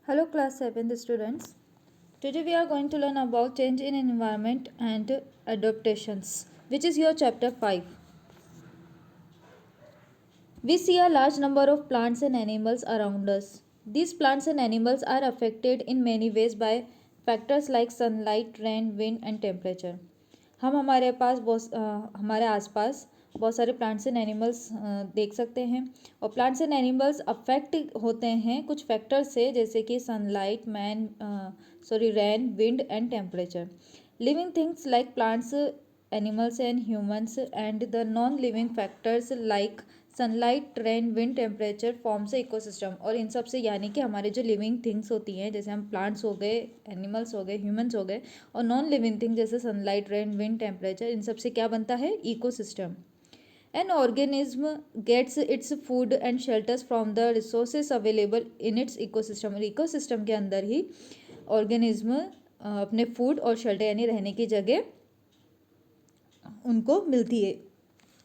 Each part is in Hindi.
Hello class 7th students. Today we are going to learn about change in environment and adaptations, which is your chapter 5. We see a large number of plants and animals around us. These plants and animals are affected in many ways by factors like sunlight, rain, wind and temperature. हम हमारे आसपास बहुत सारे प्लांट्स एंड एनिमल्स देख सकते हैं और प्लांट्स एंड एनिमल्स अफेक्ट होते हैं कुछ फैक्टर्स से, जैसे कि sunlight, rain, wind and temperature. Living things like plants, animals and humans and the non living factors like sunlight, rain, wind, temperature forms ecosystem. और इन सब से यानी कि हमारे जो लिविंग थिंग्स होती हैं, जैसे हम प्लांट्स हो गए, एनिमल्स हो गए, ह्यूमंस हो गए, और नॉन लिविंग थिंग जैसे सनलाइट, रेन, विंड, टेम्परेचर, इन सब से क्या बनता है? Ecosystem. An organism gets its food and shelters from the resources available in its ecosystem. और इकोसिस्टम के अंदर ही ऑर्गेनिज्म अपने फूड और शेल्टर यानी रहने की जगह उनको मिलती है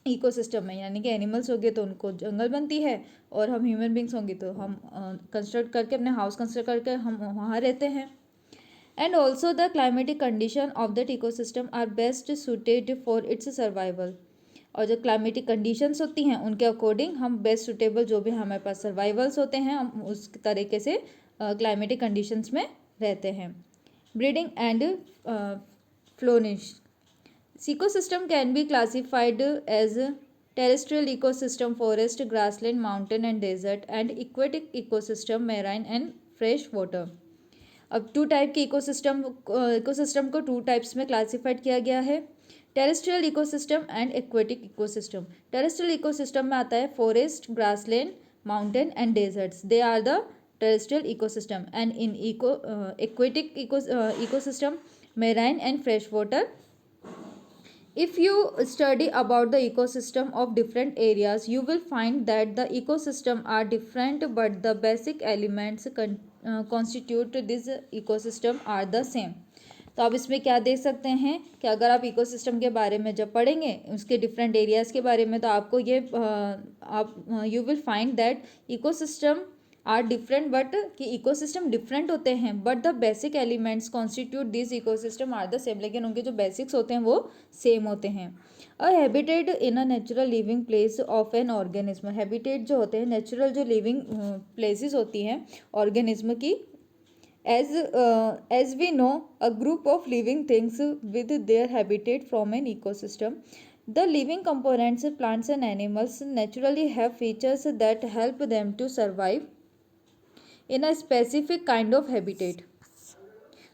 इकोसिस्टम में. यानी कि एनिमल्स होंगे तो उनको जंगल बनती है, और हम ह्यूमन बींग्स होंगे तो हम कंस्ट्रक्ट करके, अपने हाउस कंस्ट्रक्ट करके हम वहाँ रहते हैं. And also the climatic condition of that ecosystem are best suited for its survival. और जो क्लाइमेटिक कंडीशंस होती हैं उनके अकॉर्डिंग हम बेस्ट सुटेबल, जो भी हमारे पास सर्वाइवल्स होते हैं, हम उस तरीके से क्लाइमेटिक कंडीशंस में रहते हैं. Breeding and flourish. Ecosystem can be classified as terrestrial ecosystem, forest, grassland, mountain and desert, and aquatic ecosystem, marine and fresh water. अब टू टाइप के इकोसिस्टम को टू टाइप्स में क्लासिफाइड किया गया है, terrestrial ecosystem and aquatic ecosystem. Terrestrial ecosystem में आता है forest, grassland, mountain and deserts. They are the terrestrial ecosystem. And in aquatic ecosystem, marine and fresh water. If you study about the ecosystem of different areas, you will find that the ecosystem are different, but the basic elements constitute this ecosystem are the same. तो आप इसमें क्या देख सकते हैं कि अगर आप इकोसिस्टम के बारे में जब पढ़ेंगे, उसके डिफरेंट एरियाज़ के बारे में, तो आपको ये you will find that ecosystem are different, but कि इकोसिस्टम डिफरेंट होते हैं, but the basic elements constitute this ecosystem are the same. लेकिन उनके जो बेसिक्स होते हैं वो सेम होते हैं. अ habitat in a natural living place of an organism. Habitat जो होते हैं, नेचुरल जो लिविंग प्लेसेस होती हैं ऑर्गेनिज्म की, as we know, a group of living things with their habitat from an ecosystem. The living components, plants and animals, naturally have features that help them to survive in a specific kind of habitat.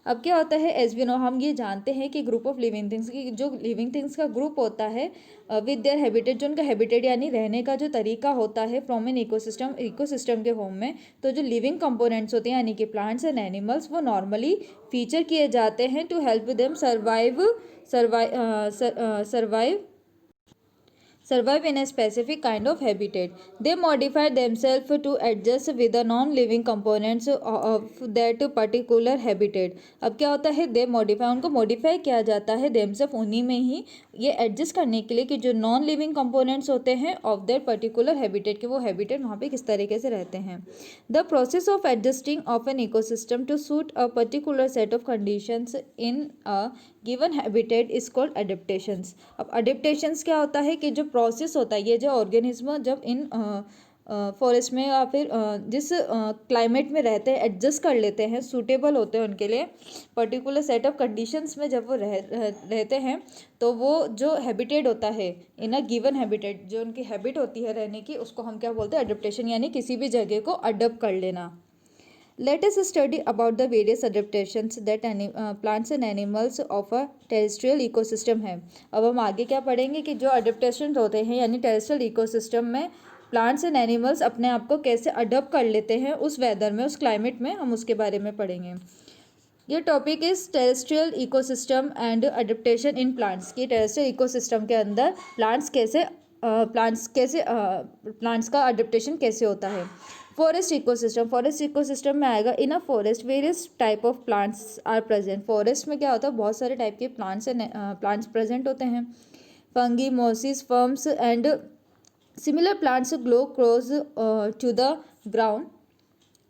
अब क्या होता है, एज वी नो, हम ये जानते हैं कि ग्रुप ऑफ लिविंग थिंग्स की, जो लिविंग थिंग्स का ग्रुप होता है विद देयर हैबिटेट, जो उनका हैबिटेट यानी रहने का जो तरीका होता है फ्रॉम एन इकोसिस्टम के फॉर्म में. तो जो लिविंग कंपोनेंट्स होते हैं यानी कि प्लांट्स एंड एनिमल्स, वो नॉर्मली फीचर किए जाते हैं to help them survive in a specific kind of habitat. They modify themselves to adjust with the non-living components of that particular habitat. अब क्या होता है, they modify, उनको modify किया जाता है themselves, उन्हीं में ही ये adjust करने के लिए कि जो non living components होते हैं of that particular habitat, कि वो habitat वहाँ पे किस तरीके से रहते हैं. The process of adjusting of an ecosystem to suit a particular set of conditions in a given habitat is called adaptations. अब adaptations क्या होता है कि जो प्रोसेस होता है, ये जो ऑर्गेनिज्म जब इन फॉरेस्ट में या फिर जिस क्लाइमेट में रहते हैं एडजस्ट कर लेते हैं, सूटेबल होते हैं उनके लिए पर्टिकुलर सेट ऑफ कंडीशंस में, जब वो रहते हैं, तो वो जो हैबिटेट होता है इन अ गिवन हैबिटेट, जो उनकी हैबिट होती है रहने की, उसको हम क्या बोलते हैं? अडेप्टेशन. यानी किसी भी जगह को अडॉप्ट कर लेना. Let us study about the various adaptations that plants and animals of a terrestrial ecosystem है. अब हम आगे क्या पढ़ेंगे कि जो अडेप्टेशन होते हैं यानी टेरेस्ट्रियल इकोसिस्टम में प्लांट्स एंड एनिमल्स अपने आप को कैसे अडॉप्ट कर लेते हैं उस वेदर में, उस क्लाइमेट में, हम उसके बारे में पढ़ेंगे. ये topic is terrestrial ecosystem and adaptation in plants. की टेरेस्ट्रियल इकोसिस्टम के अंदर प्लांट्स का अडेप्टेशन कैसे होता है. फॉरेस्ट इकोसिस्टम में आएगा. In a forest various type of plants are present. Forest में क्या होता है, बहुत सारे टाइप के प्लांट्स प्रेजेंट होते हैं. Fungi, mosses, ferns and similar plants grow close to the ground.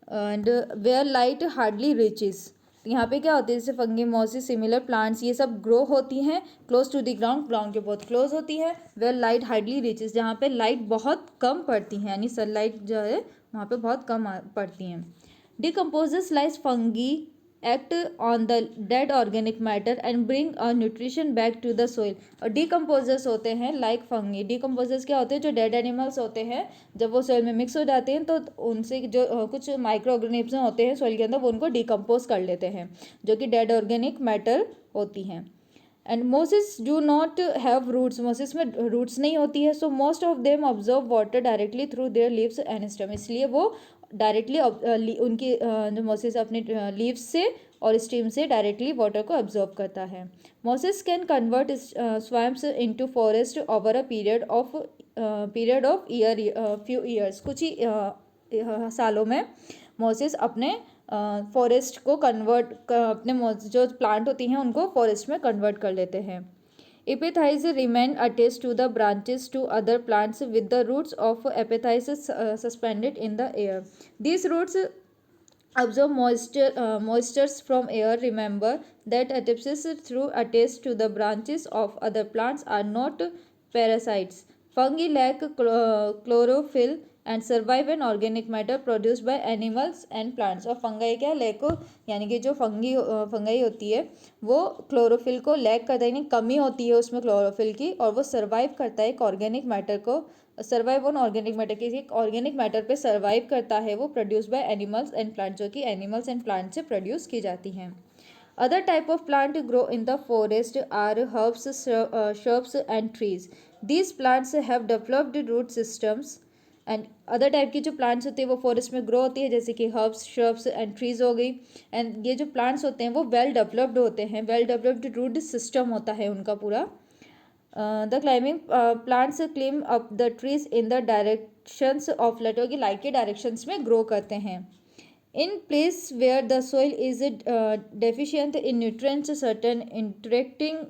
And where light hardly reaches. यहाँ पे क्या होती है, जैसे फंगी, मॉसिस, सिमिलर प्लांट्स, ये सब ग्रो होती हैं close to the ground, ground के बहुत क्लोज होती है। वेयर लाइट हार्डली रीचेस, जहाँ पे लाइट बहुत कम पड़ती है, यानी सनलाइट जो है वहाँ पे बहुत कम पड़ती हैं। Decomposers like fungi act on the dead organic matter and bring a nutrition back to the soil. और डिकम्पोजर्स होते हैं लाइक फंगी। डिकम्पोजर्स क्या होते हैं, जो डेड एनिमल्स होते हैं जब वो सोइल में मिक्स हो जाते हैं तो उनसे जो कुछ माइक्रो ऑर्गेनिज्म होते हैं सोइल के अंदर, वो उनको डिकम्पोज कर लेते हैं, जो कि डेड ऑर्गेनिक मैटर होती हैं। And mosses do not have roots, mosses में रूट्स नहीं होती है। So most of them observe water directly through their leaves and stem, इसलिए वो डायरेक्टली उनकी जो मोसिस अपने लीव्स से और स्टीम से डायरेक्टली वाटर को अब्जॉर्ब करता है। Mosses can convert swamps into forest over a period of few years, कुछ ही सालों में मोसिस अपने फॉरेस्ट को कन्वर्ट अपने जो प्लांट होती हैं उनको फॉरेस्ट में कन्वर्ट कर लेते हैं। Epiphytes remain attached to the branches to other plants with the roots of epiphytes suspended in the air. These roots absorb moistures from air. Remember that epiphytes through attached to the branches of other plants are not parasites. Fungi lack chlorophyll and survive in organic matter produced by animals and plants. और फंगाई क्या लैको, यानी कि जो फंगाई होती है वो क्लोरोफिल को लैक करता है, यानी कमी होती है उसमें क्लोरोफिल की, और वो सर्वाइव करता है एक ऑर्गेनिक मैटर को, सर्वाइव ऑन ऑर्गेनिक मैटर, किसी एक ऑर्गेनिक मैटर पे सर्वाइव करता है वो, produce by animals and plants, जो कि एनिमल्स एंड प्लांट से प्रोड्यूस की जाती हैं। Other type of plant grow in the forest are herbs, shrubs and trees. These plants have developed root systems. And other type की जो प्लांट्स होती है वो फॉरेस्ट में ग्रो होती है, जैसे कि हर्ब्स, श्रब्स एंड ट्रीज हो गई। एंड ये जो प्लांट्स होते हैं वो वेल डेवलप्ड होते हैं, वेल डेवलप्ड रूट सिस्टम होता है उनका पूरा। The climbing plants climb up the trees in the directions of light, की लाइट के डायरेक्शंस में ग्रो करते हैं। In place where the soil is deficient in nutrients, certain interacting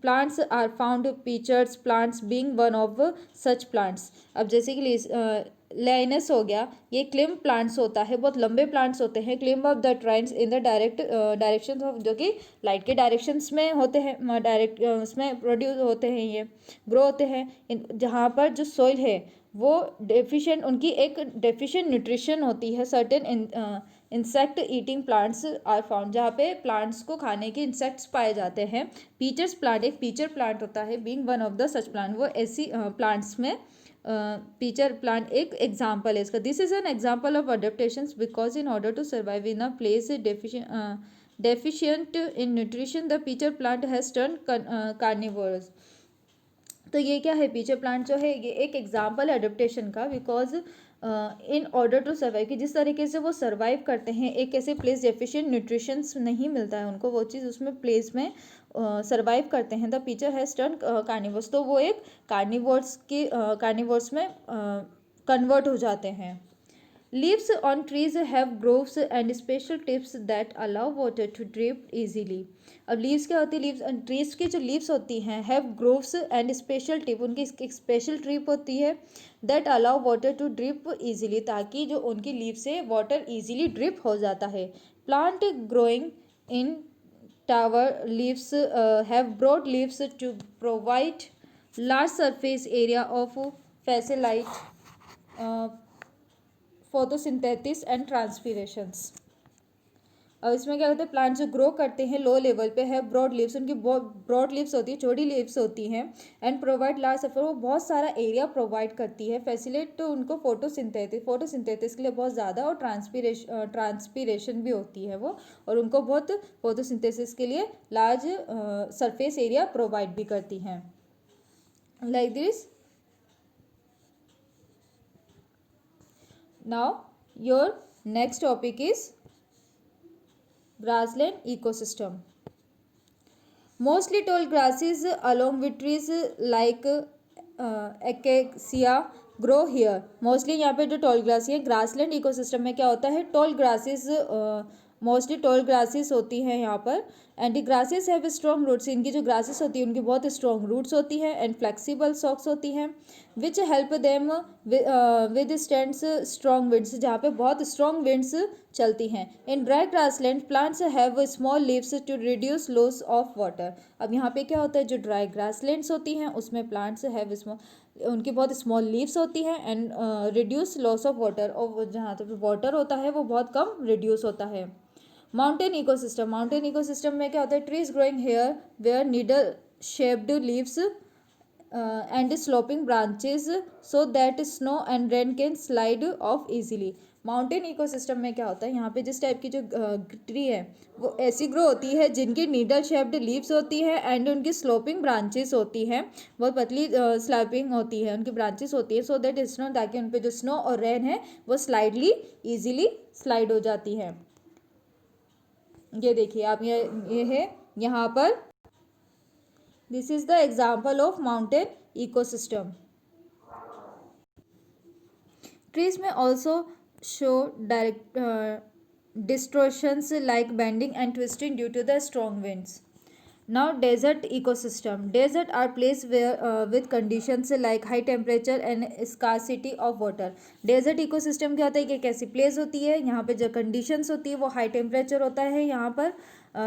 plants are found, peachers plants being one of such plants. अब जैसे कि लाइनस हो गया, ये क्लिम प्लांट्स होता है, बहुत लंबे प्लांट्स होते हैं, climb of the trunks in the direction of, जो कि लाइट के डायरेक्शंस में होते हैं, डायरेक्ट उसमें प्रोड्यूस होते हैं, ये ग्रो होते हैं जहाँ पर जो सॉइल है वो डेफिशिएंट, उनकी एक डेफिशिएंट न्यूट्रिशन होती है। Certain insect eating plants are found, जहाँ पे प्लांट्स को खाने के इंसेक्ट्स पाए जाते हैं। पीचर्स प्लांट, एक पीचर प्लांट होता है, being one of the such plant, वो ऐसी प्लांट्स में पीचर प्लांट एक एग्जाम्पल है इसका। This is an example of adaptations because in order to survive in a place deficient in nutrition the pitcher plant has turn carnivorous. तो ये क्या है, पीचर प्लांट जो है ये एक एग्जाम्पल है अडेप्टेशन का, because in order to survive, कि जिस तरीके से वो सर्वाइव करते हैं एक ऐसे प्लेस डेफिशिएंट न्यूट्रिशंस नहीं मिलता है उनको, वो चीज़ उसमें प्लेस में सर्वाइव करते हैं। The pitcher has turn carnivores, तो वो एक कार्निवोर्स में कन्वर्ट हो जाते हैं। Leaves on trees have grooves and special tips that allow water to drip easily. अब लीव्स क्या होती है, लीव्स ट्रीज की जो लीव्स होती हैं have grooves and special tip, उनकी एक स्पेशल ट्रिप होती है that allow water to drip easily, ताकि जो उनकी लीव से वाटर इजीली ड्रिप हो जाता है। Plant growing in tower leaves have broad leaves to provide large surface area of facilitate photosynthesis and transpirations. अब इसमें क्या होता है, प्लांट जो ग्रो करते हैं लो लेवल पे है ब्रॉड लीव्स, उनकी ब्रॉड लीव्स होती है, छोटी लीव्स होती हैं, एंड प्रोवाइड लार्ज सरफेस, वो बहुत सारा एरिया प्रोवाइड करती है, फैसिलेट तो उनको फोटोसिंथेसिस के लिए बहुत ज़्यादा, और ट्रांसपीरेशन भी होती है वो, और उनको बहुत फोटोसिंथेसिस के लिए लार्ज सरफेस एरिया प्रोवाइड भी करती हैं, like this. Now your next topic is grassland ecosystem. Mostly tall grasses along with trees like acacia grow here. Mostly यहाँ पे जो tall grass है, grassland ecosystem में क्या होता है, tall grasses mostly tall grasses होती हैं यहाँ पर। And the grasses have strong roots, इनकी जो ग्रासेस होती है उनकी बहुत स्ट्रॉन्ग रूट्स होती हैं। एंड फ्लेक्सिबल सॉक्स होती हैं which help them with stands strong winds, जहाँ पे बहुत स्ट्रॉन्ग विंड्स चलती हैं। In dry grassland plants have small leaves to reduce loss of water. अब यहाँ पे क्या होता है, जो ड्राई ग्रासलैंड्स होती हैं उसमें प्लांट्स हैव स्मॉल, उनकी बहुत स्मॉल लीव्स होती हैं। And reduce loss of water, और जहाँ तक वाटर होता है वो बहुत कम रिड्यूस होता है। माउंटेन इकोसिस्टम, माउंटेन इकोसिस्टम में क्या होता है, trees growing here where needle shaped leaves and sloping branches so that snow and rain can slide off easily. Mountain ecosystem में क्या होता है, यहाँ पे जिस टाइप की जो ट्री है वो ऐसी ग्रो होती है जिनकी नीडल शेप्ड लीव्स होती है एंड उनकी स्लोपिंग ब्रांचेस होती हैं, बहुत पतली स्लैपिंग होती है उनकी ब्रांचेस होती है, सो दैट स्नो, ताकि उन पर जो स्नो और रेन है वो स्लाइडली ईजिली स्लाइड हो जाती है। ये देखिए आप, ये है यहाँ पर, this is the example of mountain ecosystem. Trees may also show direct distortions like bending and twisting due to the strong winds. Now desert ecosystem, desert are places where with conditions like high temperature and scarcity of water. desert ecosystem क्या होता है कि एक ऐसी प्लेस होती है यहाँ पे जो कंडीशंस होती है वो हाई टेम्परेचर होता है यहाँ पर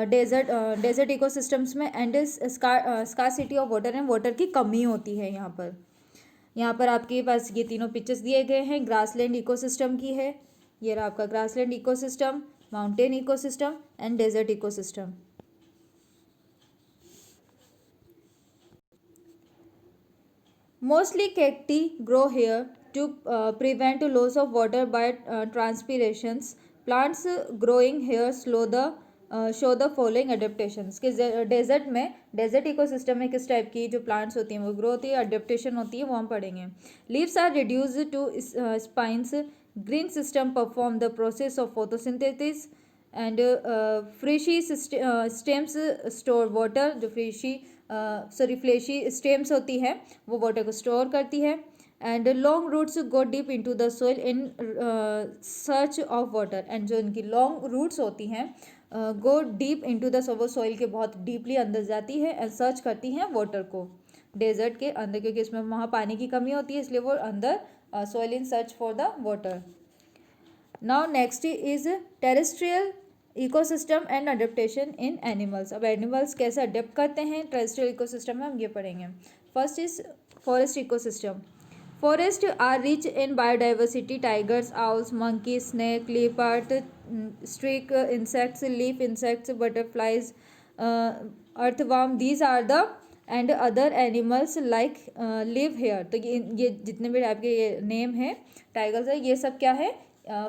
डेजर्ट इकोसिस्टम्स में, and scarcity of water, and water की कमी होती है यहाँ पर। यहाँ पर आपके पास ये तीनों पिक्चर्स दिए गए हैं, ग्रासलैंड इकोसिस्टम की है, ये रहा आपका grassland ecosystem, mountain ecosystem and desert ecosystem. Mostly cacti grow here to prevent loss of water by transpirations. Plants growing here show the following adaptations. कि डेजर्ट में, डेजर्ट इकोसिस्टम में किस टाइप की जो प्लांट्स होती हैं वो ग्रो होती है, अडेप्टेशन होती है, वो हम पढ़ेंगे। Leaves are reduced to spines, green system perform the process of photosynthesis, and fleshy stems store water, जो फ्लेशी स्टेम्स होती है वो वाटर को स्टोर करती है। And long roots go deep into the soil in search of water, and जो इनकी लॉन्ग रूट्स होती हैं go deep into the soil, वो सॉइल के बहुत डीपली अंदर जाती है एंड सर्च करती हैं वाटर को डेजर्ट के अंदर, क्योंकि इसमें वहाँ पानी की कमी होती है इसलिए वो अंदर soil in search for the water. Now next is terrestrial ecosystem and adaptation in animals. अब एनिमल्स कैसे अडेप्ट करते हैं टेरेस्ट्रियल इकोसिस्टम में, हम ये पढ़ेंगे। First is forest ecosystem. Forest are rich in biodiversity, tigers, owls, monkey, snake, leopard, stick insects, leaf insects, butterflies, earthworm, these are the and other animals like live here. तो ये जितने भी आपके ये नेम है टाइगर्स है, ये सब क्या है,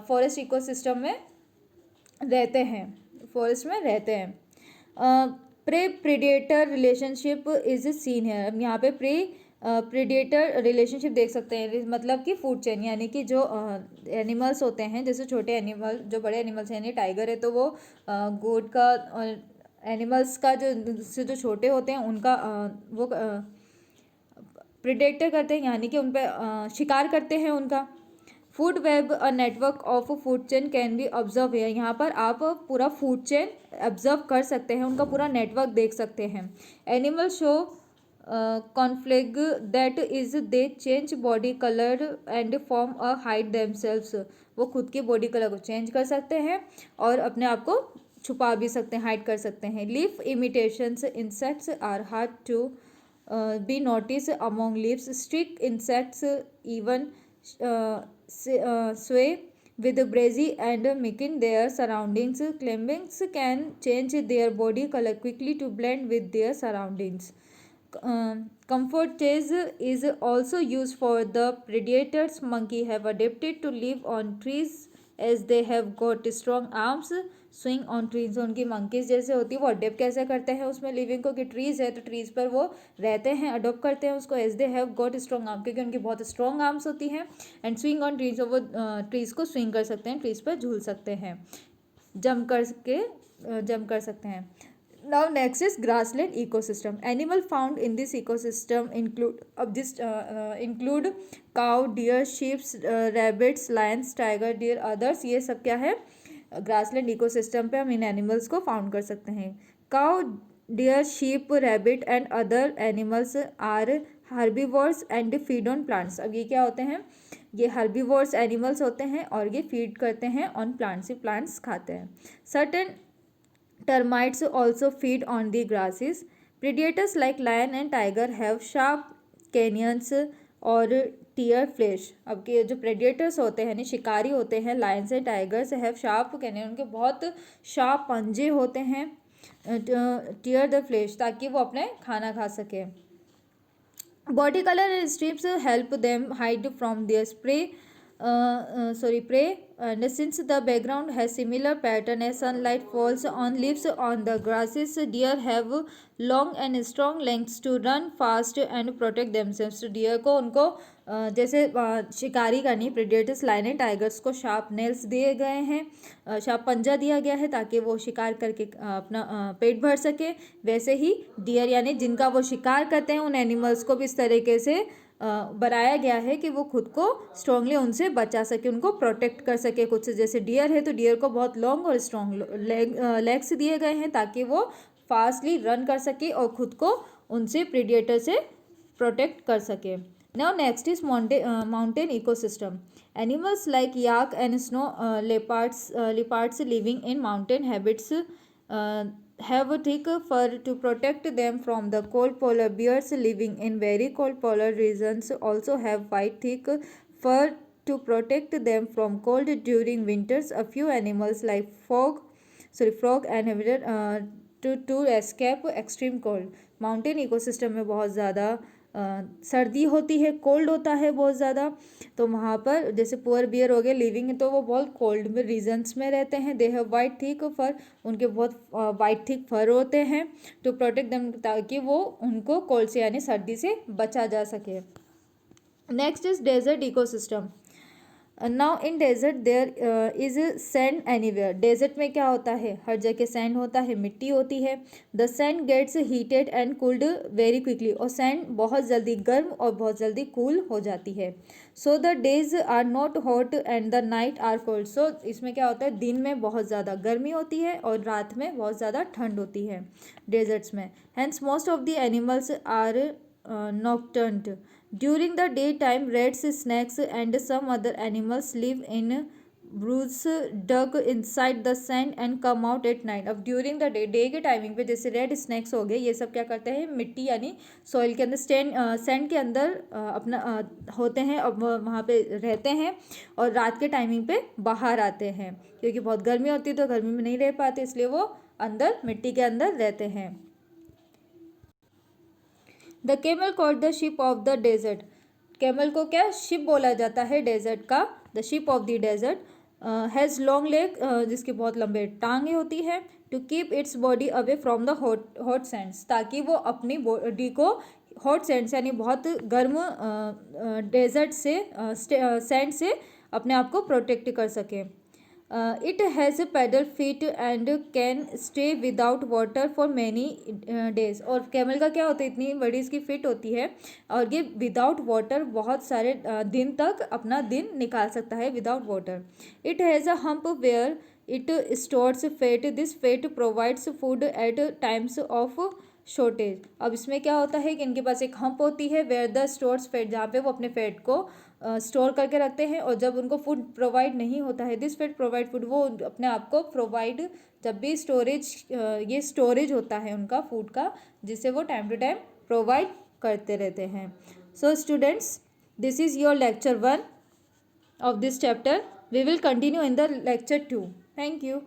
फॉरेस्ट इकोसिस्टम में रहते हैं, फॉरेस्ट में रहते हैं। Prey predator relationship is seen है। अब यहाँ पे प्रे प्रीडेटर रिलेशनशिप देख सकते हैं, मतलब कि फूड चेन, यानी कि जो एनिमल्स होते हैं, जैसे छोटे एनिमल, जो बड़े एनिमल्स हैं, यानी टाइगर है तो वो गोट का, एनिमल्स का जो छोटे होते हैं उनका वो प्रीडेटर करते हैं, यानी कि उन पर शिकार करते हैं उनका। Food web a network of food chain can be observe है। यहाँ पर आप पूरा फूड चेन ऑब्जर्व कर सकते हैं, उनका पूरा नेटवर्क देख सकते हैं। Animal show conflict that is they change body colour and form a hide themselves. वो खुद की बॉडी कलर को चेंज कर सकते हैं और अपने आप को छुपा भी सकते हैं, हाइड कर सकते हैं। Leaf imitations insects are hard to be notice among leaves. Stick insects even sway with breezy and mimicking their surroundings. Lemmings can change their body color quickly to blend with their surroundings. Camouflage is also used for the predators. Monkey have adapted to live on trees as they have got strong arms. Swing on trees, उनकी मंकीज जैसे होती है वो अडेप्ट कैसे करते हैं उसमें लिविंग को, कि ट्रीज है तो ट्रीज पर वो रहते हैं, अडोप्ट करते हैं उसको। As they have got strong arm, क्योंकि उनकी बहुत स्ट्रॉन्ग आर्म्स होती हैं। एंड स्विंग ऑन ट्रीज, वो ट्रीज को स्विंग कर सकते हैं, ट्रीज पर झूल सकते हैं, जंप कर सकते हैं। Now next is grassland ecosystem. Animal found in this ecosystem include cow, deer, sheeps, rabbits, lions, tiger, deer, others. ये सब क्या है, ग्रासलैंड इकोसिस्टम पे हम इन एनिमल्स को फाउंड कर सकते हैं। Cow, deer, sheep, rabbit and other animals are herbivores and feed on plants. अब ये क्या होते हैं, ये हर्बीवोर्स एनिमल्स होते हैं और ये फीड करते हैं ऑन प्लांट्स, ये प्लांट्स खाते हैं। Certain termites also feed on the grasses. Predators like lion and tiger have sharp canines और टीयर फ्लैश। अब के जो प्रेडिएटर्स होते हैं यानी शिकारी होते हैं, Lions and tigers have sharp canyon, उनके बहुत शार्प पंजे होते हैं, टीयर द फ्लैश, ताकि वो अपने खाना खा सके। Body colour and stripes help them hide from their prey, and since the background has similar pattern as sunlight falls on leaves on the grasses, deer have long and strong lengths to run fast and protect themselves. तो डियर को उनको जैसे शिकारी करनी, प्रेडेटर्स लायन एंड टाइगर्स को शार्प नेल्स दिए गए हैं, शार्प पंजा दिया गया है ताकि वो शिकार करके अपना पेट भर सके। वैसे ही डियर यानी जिनका वो शिकार करते हैं उन एनिमल्स को भी इस तरीके से बनाया गया है कि वो खुद को स्ट्रांगली उनसे बचा सके, उनको प्रोटेक्ट कर सके खुद से। जैसे डियर है तो डियर को बहुत लॉन्ग और स्ट्रॉन्ग लेग्स दिए गए हैं ताकि वो फास्टली रन कर सके और खुद को उनसे प्रेडिएटर से प्रोटेक्ट कर सके। Now next is mountain ecosystem. Animals like yak and snow leopards living in mountain habits have thick fur to protect them from the cold. Polar bears living in very cold polar regions also have white thick fur to protect them from cold during winters. A few animals like frog and to escape extreme cold. Mountain ecosystem में बहुत ज़्यादा सर्दी होती है, कोल्ड होता है बहुत ज़्यादा, तो वहाँ पर जैसे पुअर बियर हो गए लिविंग, तो वो बहुत कोल्ड में रीजन्स में रहते हैं। They have white thick fur, उनके बहुत वाइट थिक फर होते हैं, टू प्रोटेक्ट देम, ताकि वो उनको कोल्ड से यानी सर्दी से बचा जा सके। Next is desert ecosystem. Now in desert there is sand anywhere. Desert में क्या होता है, हर जगह सैंड होता है, मिट्टी होती है। The sand gets heated and cooled very quickly, और सैंड बहुत जल्दी गर्म और बहुत जल्दी कूल हो जाती है। So the days are not hot and the night are cold. So इसमें क्या होता है, दिन में बहुत ज़्यादा गर्मी होती है और रात में बहुत ज़्यादा ठंड होती है डेजर्ट्स में। Hence most of the animals are nocturnal. During the daytime, rats, snakes, and some other animals live in burrows dug inside the sand and come out at night. अब ड्यूरिंग द डे के टाइमिंग पे जैसे रेड स्नैक्स हो गए, ये सब क्या करते हैं, मिट्टी यानी सॉइल के अंदर सैंड के अंदर अपना होते हैं और वहाँ पे रहते हैं, और रात के टाइमिंग पे बाहर आते हैं क्योंकि बहुत गर्मी होती है तो गर्मी में नहीं रह पाते, इसलिए वो अंदर मिट्टी के अंदर रहते हैं। The camel called the ship of the desert. Camel को क्या शिप बोला जाता है डेजर्ट का, the ship of the desert. Has long leg, जिसके बहुत लंबे टांगे होती है, to keep its body away from the hot sands, ताकि वो अपनी बॉडी को हॉट सैंड्स यानी बहुत गर्म डेजर्ट से सैंड से अपने आप को प्रोटेक्ट कर सके। It has a paddle feet and can stay without water for many days। और कैमल का क्या होता है, इतनी बड़ी इसकी फिट होती है और ये विदाउट वाटर बहुत सारे दिन तक अपना दिन निकाल सकता है without water. It has a hump where it stores fat, this fat provides food at times of shortage. अब इसमें क्या होता है कि इनके पास एक हम्प होती है, वेयर द स्टोर्स फैट, जहाँ पे वो अपने फैट को स्टोर करके रखते हैं, और जब उनको फूड प्रोवाइड नहीं होता है, दिस फैट प्रोवाइड फूड, वो अपने आप को प्रोवाइड, जब भी ये स्टोरेज होता है उनका फूड का, जिससे वो टाइम टू टाइम प्रोवाइड करते रहते हैं। So students, this is your lecture 1 of this chapter. We will continue in the lecture 2. Thank you.